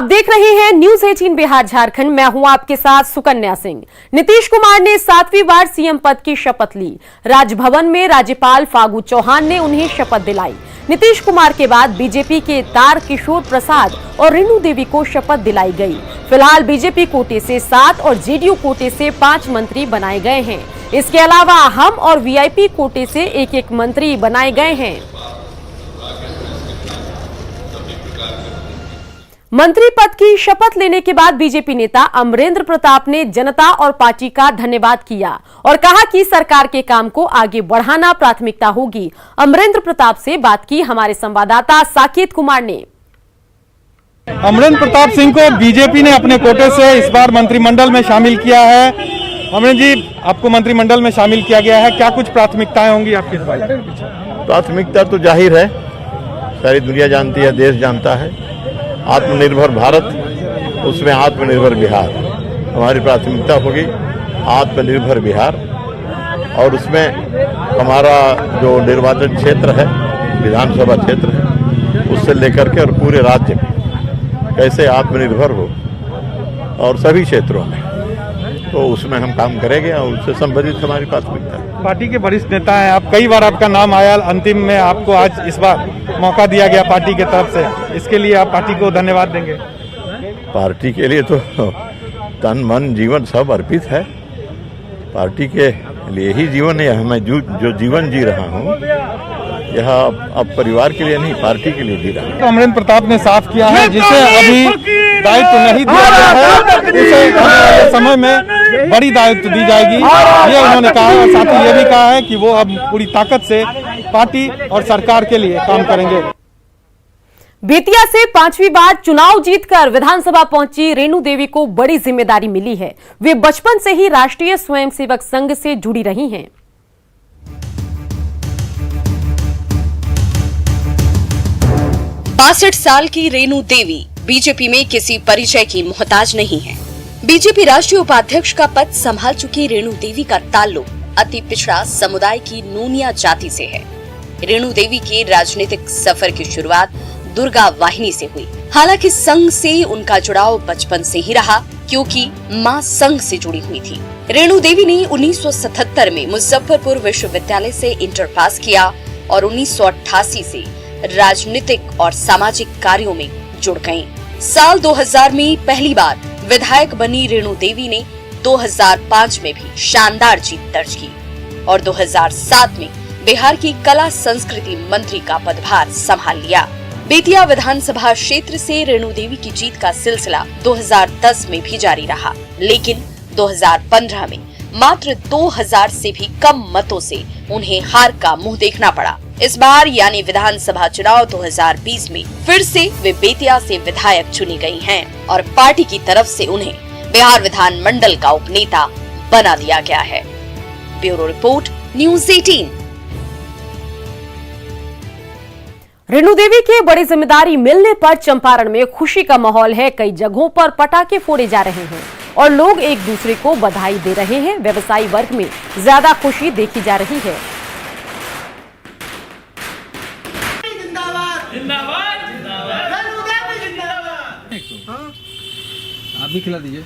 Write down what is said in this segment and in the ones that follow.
देख रहे हैं न्यूज 18 बिहार झारखंड। मैं हूं आपके साथ सुकन्या सिंह। नीतीश कुमार ने 7वीं बार सीएम पद की शपथ ली। राजभवन में राज्यपाल फागू चौहान ने उन्हें शपथ दिलाई। नीतीश कुमार के बाद बीजेपी के तारकिशोर प्रसाद और रेणु देवी को शपथ दिलाई गई। फिलहाल बीजेपी कोटे से 7 और जेडीयू कोटे से 5 मंत्री बनाए गए हैं। इसके अलावा हम और वीआईपी कोटे से एक मंत्री बनाए गए हैं। मंत्री पद की शपथ लेने के बाद बीजेपी नेता अमरेंद्र प्रताप ने जनता और पार्टी का धन्यवाद किया और कहा कि सरकार के काम को आगे बढ़ाना प्राथमिकता होगी। अमरेंद्र प्रताप से बात की हमारे संवाददाता साकेत कुमार ने। अमरेंद्र प्रताप सिंह को बीजेपी ने अपने कोटे से इस बार मंत्रिमंडल में शामिल किया है। अमरेंद्र जी, आपको मंत्रिमंडल में शामिल किया गया है, क्या कुछ प्राथमिकताएं होंगी आपकी इस बार? प्राथमिकता तो जाहिर है, सारी दुनिया जानती है, देश जानता है। आत्मनिर्भर भारत, उसमें आत्मनिर्भर बिहार हमारी प्राथमिकता होगी। आत्मनिर्भर बिहार, और उसमें हमारा जो निर्वाचन क्षेत्र है, विधानसभा क्षेत्र है, उससे लेकर के और पूरे राज्य में कैसे आत्मनिर्भर हो और सभी क्षेत्रों में, तो उसमें हम काम करेंगे और उससे संबंधित हमारी प्राथमिकता है। पार्टी के वरिष्ठ नेता हैं आप, कई बार आपका नाम आया, अंतिम में आपको आज इस बार मौका दिया गया पार्टी की तरफ से, इसके लिए आप पार्टी को धन्यवाद देंगे? पार्टी के लिए तो तन मन जीवन सब अर्पित है। पार्टी के लिए ही जीवन है। मैं जो जीवन जी रहा हूँ यह अब परिवार के लिए नहीं, पार्टी के लिए जी रहा हूँ। तो अमरेंद्र प्रताप ने साफ किया है, जिसे अभी दायित्व नहीं दिया गया है उसे आने वाले समय में बड़ी दायित्व दी जाएगी, ये उन्होंने कहा। और साथ ही ये भी कहा है कि वो अब पूरी ताकत से पार्टी और सरकार के लिए काम करेंगे। बेतिया से 5वीं बार चुनाव जीतकर विधानसभा पहुंची रेणु देवी को बड़ी जिम्मेदारी मिली है। वे बचपन से ही राष्ट्रीय स्वयंसेवक संघ से जुड़ी रही हैं। 62 साल की रेणु देवी बीजेपी में किसी परिचय की मोहताज नहीं है। बीजेपी राष्ट्रीय उपाध्यक्ष का पद संभाल चुकी रेणु देवी का ताल्लुक अति पिछड़ा समुदाय की नूनिया जाति से है। रेणु देवी के राजनीतिक सफर की शुरुआत दुर्गा वाहिनी से हुई। हालांकि संघ से उनका जुड़ाव बचपन से ही रहा, क्योंकि मां संघ से जुड़ी हुई थी। रेणु देवी ने 1977 में मुजफ्फरपुर विश्वविद्यालय से इंटर पास किया और 1988 से राजनीतिक और सामाजिक कार्यों में जुड़ गयी। साल 2000 में पहली बार विधायक बनी रेणु देवी ने 2005 में भी शानदार जीत दर्ज की और 2007 में बिहार की कला संस्कृति मंत्री का पदभार संभाल लिया। बेतिया विधानसभा क्षेत्र से रेणु देवी की जीत का सिलसिला 2010 में भी जारी रहा, लेकिन 2015 में मात्र 2000 से भी कम मतों से उन्हें हार का मुंह देखना पड़ा। इस बार यानी विधानसभा चुनाव 2020 में फिर से वे बेतिया से विधायक चुनी गई हैं और पार्टी की तरफ से उन्हें बिहार विधान मंडल का उपनेता बना दिया गया है। Bureau report, news 18। Renu Devi के बड़ी जिम्मेदारी मिलने पर चंपारण में खुशी का माहौल है। कई जगहों पर पटाखे फोड़े जा रहे हैं और लोग एक दूसरे को बधाई दे रहे हैं। व्यवसायी वर्ग में ज्यादा खुशी देखी जा रही है। आप भी खिला दीजिए।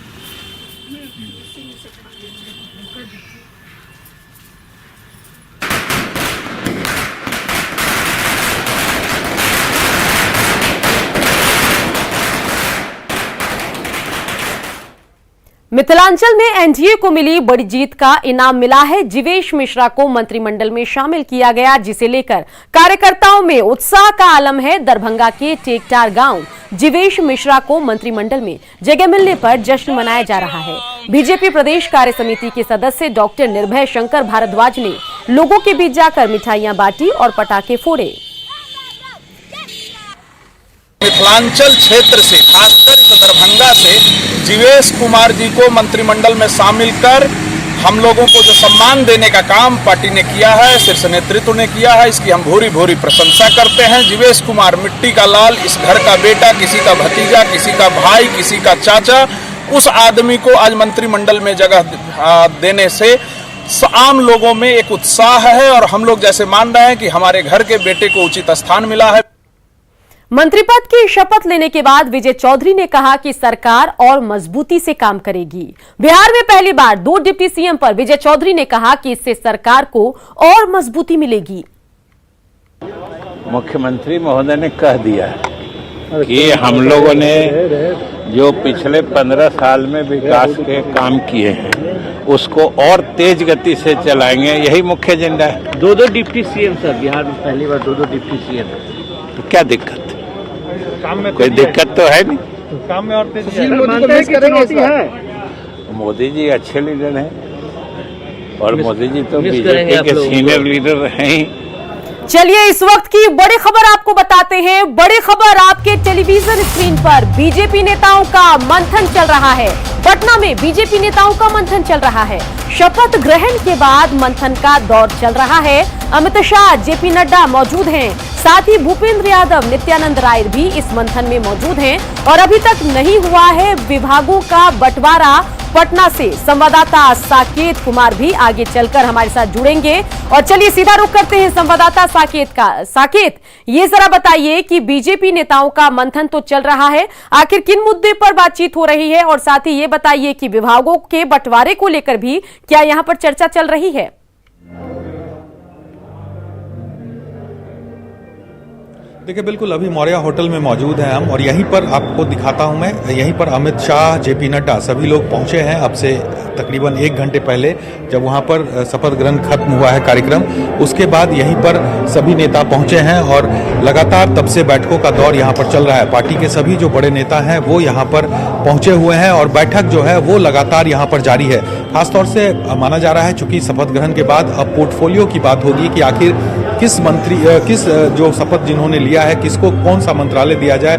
मिथिलांचल में एनडीए को मिली बड़ी जीत का इनाम मिला है। जीवेश मिश्रा को मंत्रिमंडल में शामिल किया गया, जिसे लेकर कार्यकर्ताओं में उत्साह का आलम है। दरभंगा के टेकटार गांव जीवेश मिश्रा को मंत्रिमंडल में जगह मिलने पर जश्न मनाया जा रहा है। बीजेपी प्रदेश कार्य समिति के सदस्य डॉक्टर निर्भय शंकर भारद्वाज ने लोगों के बीच जाकर मिठाइयां बांटी और पटाखे फोड़े। मिथिलांचल क्षेत्र से, खासकर इस दरभंगा से जीवेश कुमार जी को मंत्रिमंडल में शामिल कर हम लोगों को जो सम्मान देने का काम पार्टी ने किया है, शीर्ष नेतृत्व ने किया है, इसकी हम भूरी भूरी प्रशंसा करते हैं। जीवेश कुमार मिट्टी का लाल, इस घर का बेटा, किसी का भतीजा, किसी का भाई, किसी का चाचा, उस आदमी को आज मंत्रिमंडल में जगह देने से आम लोगों में एक उत्साह है और हम लोग जैसे मान रहे हैं कि हमारे घर के बेटे को उचित स्थान मिला है। मंत्री पद की शपथ लेने के बाद विजय चौधरी ने कहा कि सरकार और मजबूती से काम करेगी। बिहार में पहली बार 2 डिप्टी सीएम पर विजय चौधरी ने कहा कि इससे सरकार को और मजबूती मिलेगी। मुख्यमंत्री महोदय ने कह दिया कि हम लोगों ने जो पिछले 15 साल में विकास के काम किए हैं उसको और तेज गति से चलाएंगे, यही मुख्य एजेंडा है। 2 डिप्टी सीएम सर, बिहार में पहली बार 2 डिप्टी सीएम। तो क्या दिक्कत, काम में कोई दिक्कत तो है नहीं। काम में और तेजी है। मोदी जी अच्छे लीडर हैं और मोदी जी तो बीजेपी के सीनियर लीडर हैं ही। चलिए इस वक्त की बड़ी खबर आपको बताते हैं। बड़ी खबर आपके टेलीविजन स्क्रीन पर, बीजेपी नेताओं का मंथन चल रहा है। पटना में बीजेपी नेताओं का मंथन चल रहा है। शपथ ग्रहण के बाद मंथन का दौर चल रहा है। अमित शाह, जेपी नड्डा मौजूद हैं, साथ ही भूपेंद्र यादव, नित्यानंद राय भी इस मंथन में मौजूद हैं और अभी तक नहीं हुआ है विभागों का बंटवारा। पटना से संवाददाता साकेत कुमार भी आगे चलकर हमारे साथ जुड़ेंगे और चलिए सीधा रुख करते हैं संवाददाता साकेत का। साकेत, ये जरा बताइए कि बीजेपी नेताओं का मंथन तो चल रहा है, आखिर किन मुद्दे पर बातचीत हो रही है और साथ ही ये बताइए कि विभागों के बंटवारे को लेकर भी क्या यहां पर चर्चा चल रही है? देखिए, बिल्कुल अभी मौर्या होटल में मौजूद हैं हम और यहीं पर आपको दिखाता हूं मैं, यहीं पर अमित शाह, जेपी नड्डा सभी लोग पहुंचे हैं अब से तकरीबन 1 घंटे पहले, जब वहां पर शपथ ग्रहण खत्म हुआ है कार्यक्रम। उसके बाद यहीं पर सभी नेता पहुंचे हैं और लगातार तब से बैठकों का दौर यहां पर चल रहा है। पार्टी के सभी जो बड़े नेता हैं वो यहां पर पहुंचे हुए हैं और बैठक जो है वो लगातार यहां पर जारी है। खासतौर से माना जा रहा है चूंकि शपथ ग्रहण के बाद अब पोर्टफोलियो की बात होगी कि आखिर किस जो शपथ जिन्होंने लिया है किसको कौन सा मंत्रालय दिया जाए,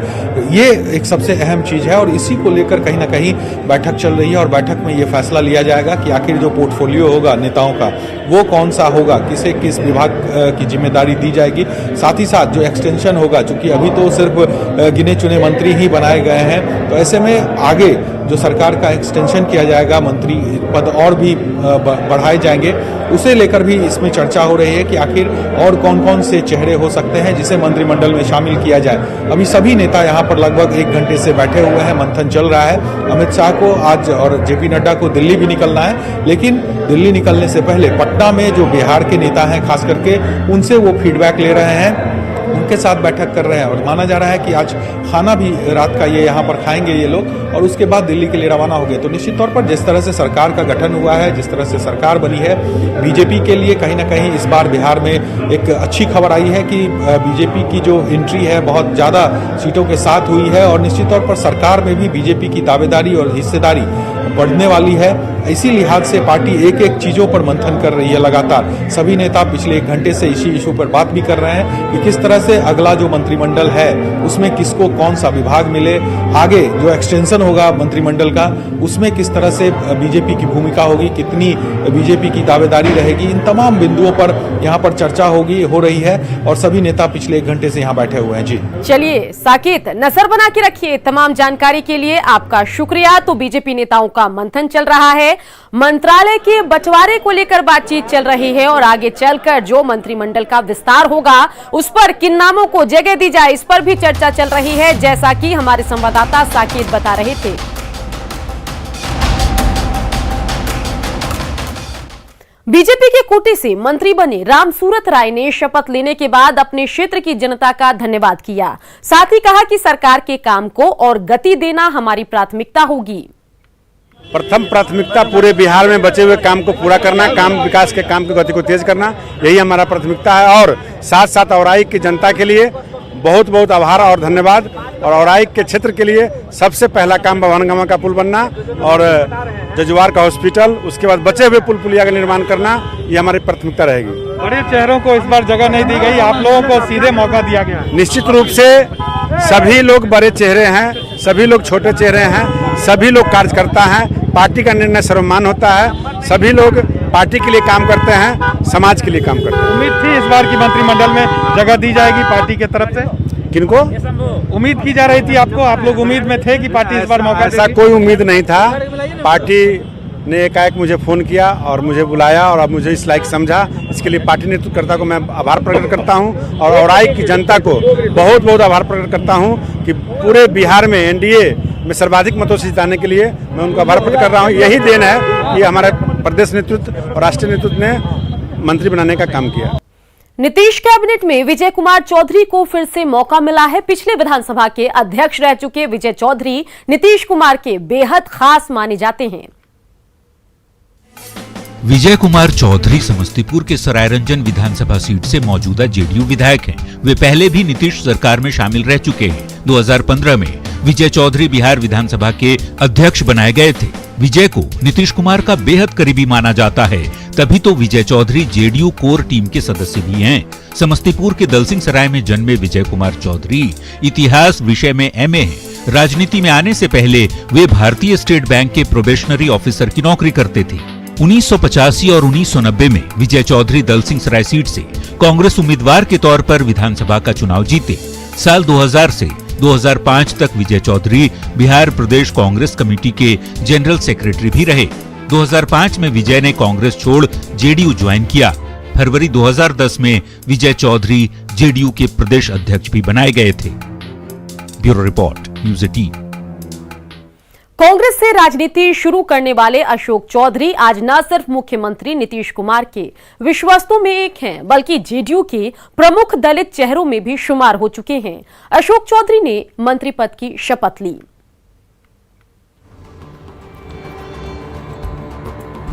ये एक सबसे अहम चीज है और इसी को लेकर कहीं ना कहीं बैठक चल रही है और बैठक में ये फैसला लिया जाएगा कि आखिर जो पोर्टफोलियो होगा नेताओं का वो कौन सा होगा, किसे किस विभाग की जिम्मेदारी दी जाएगी। साथ ही साथ जो एक्सटेंशन होगा, चूंकि अभी तो सिर्फ गिने चुने मंत्री ही बनाए गए हैं, तो ऐसे में आगे जो सरकार का एक्सटेंशन किया जाएगा, मंत्री पद और भी बढ़ाए जाएंगे, उसे लेकर भी इसमें चर्चा हो रही है कि आखिर और कौन कौन से चेहरे हो सकते हैं जिसे मंत्रिमंडल में शामिल किया जाए। अभी सभी नेता यहाँ पर लगभग 1 घंटे से बैठे हुए हैं, मंथन चल रहा है। अमित शाह को आज और जेपी नड्डा को दिल्ली भी निकलना है, लेकिन दिल्ली निकलने से पहले पटना में जो बिहार के नेता हैं खास करके उनसे वो फीडबैक ले रहे हैं, उनके साथ बैठक कर रहे हैं और माना जा रहा है कि आज खाना भी रात का ये यहाँ पर खाएंगे ये लोग और उसके बाद दिल्ली के लिए रवाना हो गए। तो निश्चित तौर पर जिस तरह से सरकार का गठन हुआ है, जिस तरह से सरकार बनी है, बीजेपी के लिए कहीं ना कहीं इस बार बिहार में एक अच्छी खबर आई है कि बीजेपी की जो एंट्री है बहुत ज़्यादा सीटों के साथ हुई है और निश्चित तौर पर सरकार में भी बीजेपी की दावेदारी और हिस्सेदारी बढ़ने वाली है। इसी लिहाज से पार्टी एक एक चीजों पर मंथन कर रही है लगातार। सभी नेता पिछले 1 घंटे से इसी इशू पर बात भी कर रहे हैं कि किस तरह से अगला जो मंत्रिमंडल है उसमें किसको कौन सा विभाग मिले, आगे जो एक्सटेंशन होगा मंत्रिमंडल का उसमें किस तरह से बीजेपी की भूमिका होगी, कितनी बीजेपी की दावेदारी रहेगी, इन तमाम बिंदुओं पर यहाँ पर चर्चा हो रही है और सभी नेता पिछले 1 घंटे से यहाँ बैठे हुए हैं। जी चलिए साकेत, नजर बना के रखिए। तमाम जानकारी के लिए आपका शुक्रिया। तो बीजेपी नेताओं का मंथन चल रहा है, मंत्रालय के बंटवारे को लेकर बातचीत चल रही है और आगे चलकर जो मंत्रिमंडल का विस्तार होगा उस पर किन नामों को जगह दी जाए इस पर भी चर्चा चल रही है, जैसा कि हमारे संवाददाता साकेत बता रहे थे। बीजेपी के कोटे से मंत्री बने रामसूरत राय ने शपथ लेने के बाद अपने क्षेत्र की जनता का धन्यवाद किया। साथ ही कहा कि सरकार के काम को और गति देना हमारी प्राथमिकता होगी। प्रथम प्राथमिकता पूरे बिहार में बचे हुए काम को पूरा करना, विकास के काम की गति को तेज करना, यही हमारा प्राथमिकता है। और साथ साथ औराई की जनता के लिए बहुत बहुत आभार और धन्यवाद। और औराई के क्षेत्र के लिए सबसे पहला काम भवानगमा का पुल बनना और जजुआर का हॉस्पिटल, उसके बाद बचे हुए पुल पुलिया का निर्माण करना, ये हमारी प्राथमिकता रहेगी। बड़े चेहरों को इस बार जगह नहीं दी गई, आप लोगों को सीधे मौका दिया गया। निश्चित रूप से सभी लोग बड़े चेहरे हैं, सभी लोग छोटे चेहरे हैं, सभी लोग कार्यकर्ता हैं। पार्टी का निर्णय सर्वमान्य होता है, सभी लोग पार्टी के लिए काम करते हैं, समाज के लिए काम करते हैं। उम्मीद थी इस बार की मंत्रिमंडल में जगह दी जाएगी पार्टी की तरफ से? किनको उम्मीद की जा रही थी? आपको, आप लोग उम्मीद में थे कि पार्टी इस बार मौका देगी? ऐसा कोई उम्मीद नहीं था। पार्टी ने एकाएक मुझे फ़ोन किया और मुझे बुलाया और अब मुझे इस लायक समझा। इसके लिए पार्टी नेतृत्वकर्ता को मैं आभार प्रकट करता हूं और औराई की जनता को बहुत बहुत आभार प्रकट करता हूं कि पूरे बिहार में एनडीए में सर्वाधिक मतों से जिताने के लिए मैं उनको आभार प्रकट कर रहा हूं। यही देन है कि हमारे प्रदेश नेतृत्व और राष्ट्रीय नेतृत्व ने मंत्री बनाने का काम किया। नीतीश कैबिनेट में विजय कुमार चौधरी को फिर से मौका मिला है। पिछले विधानसभा के अध्यक्ष रह चुके विजय चौधरी नीतीश कुमार के बेहद खास माने जाते हैं। विजय कुमार चौधरी समस्तीपुर के सरायरंजन विधानसभा सीट से मौजूदा जेडीयू विधायक हैं। वे पहले भी नीतीश सरकार में शामिल रह चुके हैं। 2015 में विजय चौधरी बिहार विधानसभा के अध्यक्ष बनाए गए थे। विजय को नीतीश कुमार का बेहद करीबी माना जाता है, तभी तो विजय चौधरी जेडीयू कोर टीम के सदस्य भी हैं। समस्तीपुर के दलसिंह सराय में जन्मे विजय कुमार चौधरी इतिहास विषय में एमए हैं। राजनीति में आने से पहले वे भारतीय स्टेट बैंक के प्रोबेशनरी ऑफिसर की नौकरी करते थे। 1985 और 1990 में विजय चौधरी दलसिंह सराय सीट से कांग्रेस उम्मीदवार के तौर पर विधानसभा का चुनाव जीते। साल 2000 से 2005 तक विजय चौधरी बिहार प्रदेश कांग्रेस कमेटी के जनरल सेक्रेटरी भी रहे। 2005 में विजय ने कांग्रेस छोड़ जेडीयू ज्वाइन किया। फरवरी 2010 में विजय चौधरी जेडीयू के प्रदेश अध्यक्ष भी बनाए गए थे। Bureau report, news 18। कांग्रेस से राजनीति शुरू करने वाले अशोक चौधरी आज न सिर्फ मुख्यमंत्री नीतीश कुमार के विश्वस्तों में एक हैं, बल्कि जेडीयू के प्रमुख दलित चेहरों में भी शुमार हो चुके हैं। अशोक चौधरी ने मंत्री पद की शपथ ली।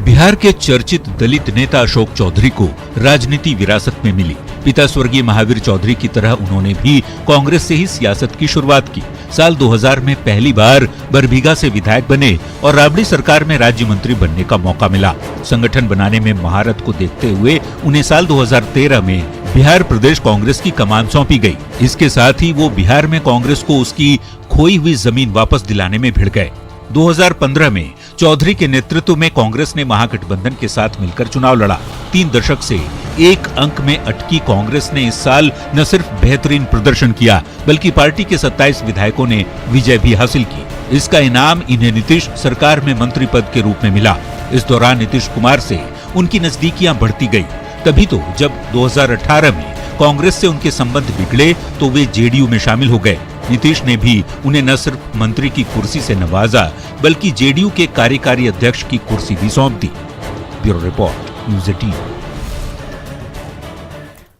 बिहार के चर्चित दलित नेता अशोक चौधरी को राजनीति विरासत में मिली। पिता स्वर्गीय महावीर चौधरी की तरह उन्होंने भी कांग्रेस से ही सियासत की शुरुआत की। साल 2000 में पहली बार बरबीघा से विधायक बने और राबड़ी सरकार में राज्य मंत्री बनने का मौका मिला। संगठन बनाने में महारत को देखते हुए उन्हें साल 2013 में बिहार प्रदेश कांग्रेस की कमान सौंपी गई। इसके साथ ही वो बिहार में कांग्रेस को उसकी खोई हुई जमीन वापस दिलाने में भिड़ गए। 2015 में चौधरी के नेतृत्व में कांग्रेस ने महागठबंधन के साथ मिलकर चुनाव लड़ा। 3 दशक से एक अंक में अटकी कांग्रेस ने इस साल न सिर्फ बेहतरीन प्रदर्शन किया, बल्कि पार्टी के 27 विधायकों ने विजय भी हासिल की। इसका इनाम इन्हें नीतीश सरकार में मंत्री पद के रूप में मिला। इस दौरान नीतीश कुमार से उनकी नजदीकियां बढ़ती गई। तभी तो जब 2018 में कांग्रेस से उनके संबंध बिगड़े तो वे जेडीयू में शामिल हो गए। नीतीश ने भी उन्हें न सिर्फ मंत्री की कुर्सी से नवाजा, बल्कि जेडीयू के कार्यकारी अध्यक्ष की कुर्सी भी सौंप दी। Bureau report, news 18।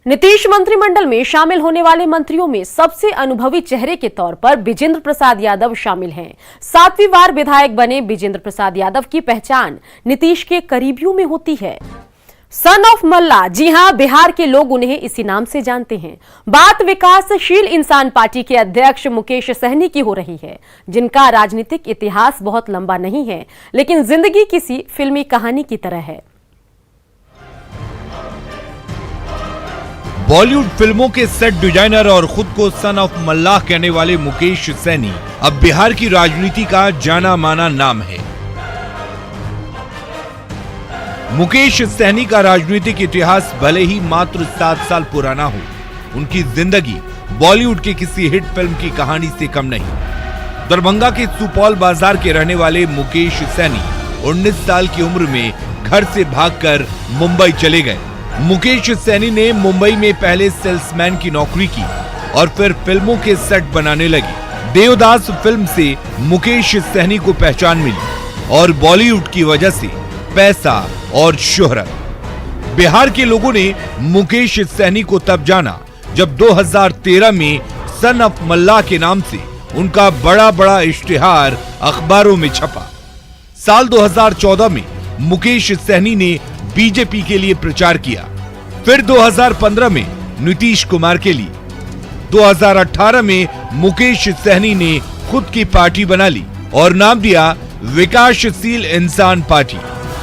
नीतीश मंत्रिमंडल में शामिल होने वाले मंत्रियों में सबसे अनुभवी चेहरे के तौर पर बिजेंद्र प्रसाद यादव शामिल हैं। 7वीं बार विधायक बने बिजेंद्र प्रसाद यादव की पहचान नीतीश के करीबियों में होती है। सन ऑफ मल्ला, जी हां, बिहार के लोग उन्हें इसी नाम से जानते हैं। बात विकासशील इंसान पार्टी के अध्यक्ष मुकेश सहनी की हो रही है, जिनका राजनीतिक इतिहास बहुत लंबा नहीं है, लेकिन जिंदगी किसी फिल्मी कहानी की तरह है। बॉलीवुड फिल्मों के सेट डिजाइनर और खुद को सन ऑफ मल्लाह कहने वाले मुकेश सहनी अब बिहार की राजनीति का जाना माना नाम है। मुकेश सहनी का राजनीतिक इतिहास भले ही मात्र 7 साल पुराना हो, उनकी जिंदगी बॉलीवुड के किसी हिट फिल्म की कहानी से कम नहीं। दरभंगा के सुपौल बाजार के रहने वाले मुकेश सहनी 19 साल की उम्र में घर से भागकर मुंबई चले गए। मुकेश सहनी ने मुंबई में पहले सेल्समैन की नौकरी की और फिर फिल्मों के सेट बनाने लगे। देवदास फिल्म से मुकेश सहनी को पहचान मिली और बॉलीवुड की वजह से पैसा और शोहरत। बिहार के लोगों ने मुकेश सहनी को तब जाना जब 2013 में सन ऑफ मल्लाह के नाम से उनका बड़ा बड़ा इश्तिहार अखबारों में छपा। साल 2014 में मुकेश सहनी ने बीजेपी के लिए प्रचार किया, फिर 2015 में नीतीश कुमार के लिए। 2018 में मुकेश सहनी ने खुद की पार्टी बना ली और नाम दिया विकासशील इंसान पार्टी।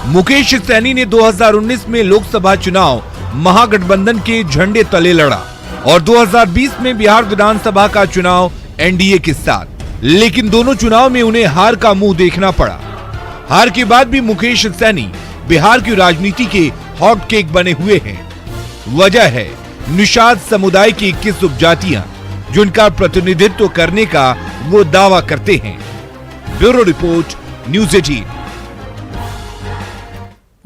मुकेश सहनी ने 2019 में लोकसभा चुनाव महागठबंधन के झंडे तले लड़ा और 2020 में बिहार विधानसभा का चुनाव एनडीए के साथ, लेकिन दोनों चुनाव में उन्हें हार का मुंह देखना पड़ा। हार के बाद भी मुकेश सहनी बिहार की राजनीति के हॉट केक बने हुए हैं। वजह है निषाद समुदाय की 21 उपजातियां, जिनका प्रतिनिधित्व करने का वो दावा करते हैं। Bureau report, news 18।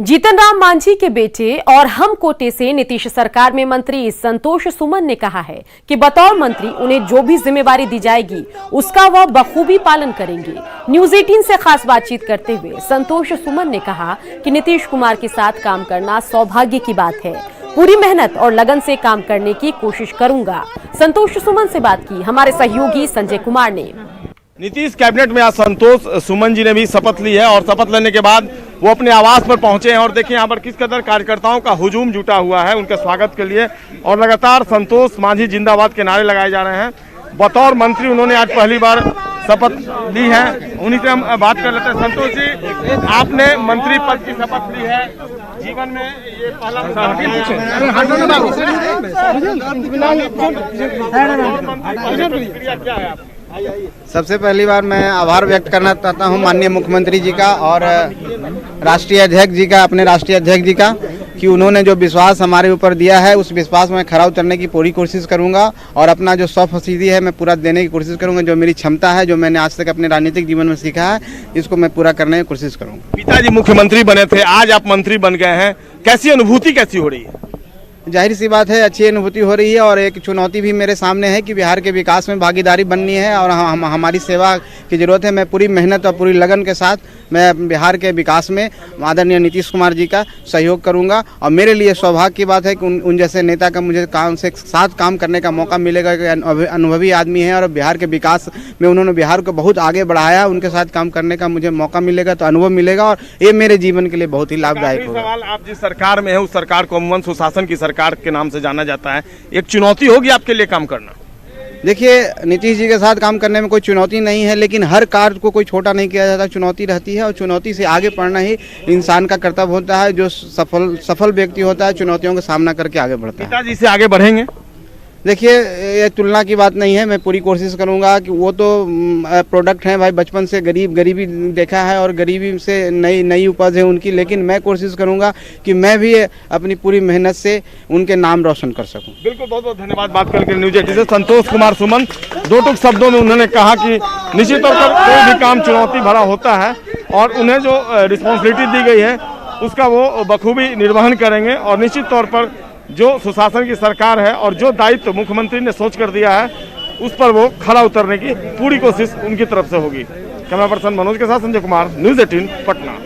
Jitan Ram Manjhi के बेटे और हम कोटे से नीतीश सरकार में मंत्री संतोष सुमन ने कहा है कि बतौर मंत्री उन्हें जो भी जिम्मेवारी दी जाएगी उसका वह बखूबी पालन करेंगे। न्यूज 18 से खास बातचीत करते हुए संतोष सुमन ने कहा कि नीतीश कुमार के साथ काम करना सौभाग्य की बात है। पूरी मेहनत और लगन से काम करने की कोशिश करूंगा। संतोष सुमन से बात की हमारे सहयोगी संजय कुमार ने। नीतीश कैबिनेट में आज संतोष सुमन जी ने भी शपथ ली है और शपथ लेने के बाद वो अपने आवास पर पहुंचे हैं और देखिए यहाँ पर किस कदर कार्यकर्ताओं का हुजूम जुटा हुआ है उनके स्वागत के लिए और लगातार संतोष मांझी जिंदाबाद के नारे लगाए जा रहे हैं। बतौर मंत्री उन्होंने आज पहली बार शपथ ली है, उन्हीं से हम बात कर लेते हैं। संतोष जी, आपने मंत्री पद की शपथ ली है, जीवन में ये पहला क्या है आप? सबसे पहली बार मैं आभार व्यक्त करना चाहता हूं माननीय मुख्यमंत्री जी का और राष्ट्रीय अध्यक्ष जी का, अपने राष्ट्रीय अध्यक्ष जी का, कि उन्होंने जो विश्वास हमारे ऊपर दिया है उस विश्वास में खरा उतरने की पूरी कोशिश करूंगा और अपना जो 100% है मैं पूरा देने की कोशिश करूंगा। जो मेरी क्षमता है, जो मैंने आज तक अपने राजनीतिक जीवन में सीखा है, इसको मैं पूरा करने की कोशिश करूंगा। पिताजी मुख्यमंत्री बने थे, आज आप मंत्री बन गए हैं, कैसी अनुभूति कैसी हो रही है? जाहिर सी बात है, अच्छी अनुभूति हो रही है और एक चुनौती भी मेरे सामने है कि बिहार के विकास में भागीदारी बननी है और हमारी सेवा की जरूरत है। मैं पूरी मेहनत और पूरी लगन के साथ मैं बिहार के विकास में आदरणीय नीतीश कुमार जी का सहयोग करूंगा और मेरे लिए सौभाग्य की बात है कि उन जैसे नेता का मुझे साथ काम करने का मौका मिलेगा। अनुभवी आदमी है और बिहार के विकास में उन्होंने बिहार को बहुत आगे बढ़ाया, उनके साथ काम करने का मुझे मौका मिलेगा तो अनुभव मिलेगा और ये मेरे जीवन के लिए बहुत ही लाभदायक होगा। सवाल, आप जिस सरकार में है उस सरकार को अमूमन सुशासन की सरकार के नाम से जाना जाता है, एक चुनौती होगी आपके लिए काम करना? देखिए, नीतीश जी के साथ काम करने में कोई चुनौती नहीं है, लेकिन हर कार्य को कोई छोटा नहीं किया जाता, चुनौती रहती है और चुनौती से आगे बढ़ना ही इंसान का कर्तव्य होता है। जो सफल व्यक्ति होता है चुनौतियों का सामना करके आगे बढ़ता है। पिताजी से आगे बढ़ेंगे? देखिए, ये तुलना की बात नहीं है, मैं पूरी कोशिश करूंगा कि वो तो प्रोडक्ट हैं भाई, बचपन से गरीबी देखा है और गरीबी से नई उपज है उनकी, लेकिन मैं कोशिश करूंगा कि मैं भी अपनी पूरी मेहनत से उनके नाम रोशन कर सकूं। बिल्कुल, बहुत बहुत धन्यवाद बात करके न्यूज 18 से संतोष कुमार सुमन। दो टूक शब्दों में उन्होंने कहा कि निश्चित तौर पर कोई भी काम चुनौती भरा होता है और उन्हें जो रिस्पॉन्सिबिलिटी दी गई है उसका वो बखूबी निर्वहन करेंगे और निश्चित तौर पर जो सुशासन की सरकार है और जो दायित्व मुख्यमंत्री ने सोच कर दिया है उस पर वो खरा उतरने की पूरी कोशिश उनकी तरफ से होगी। कैमरा पर्सन मनोज के साथ संजय कुमार, न्यूज 18 पटना।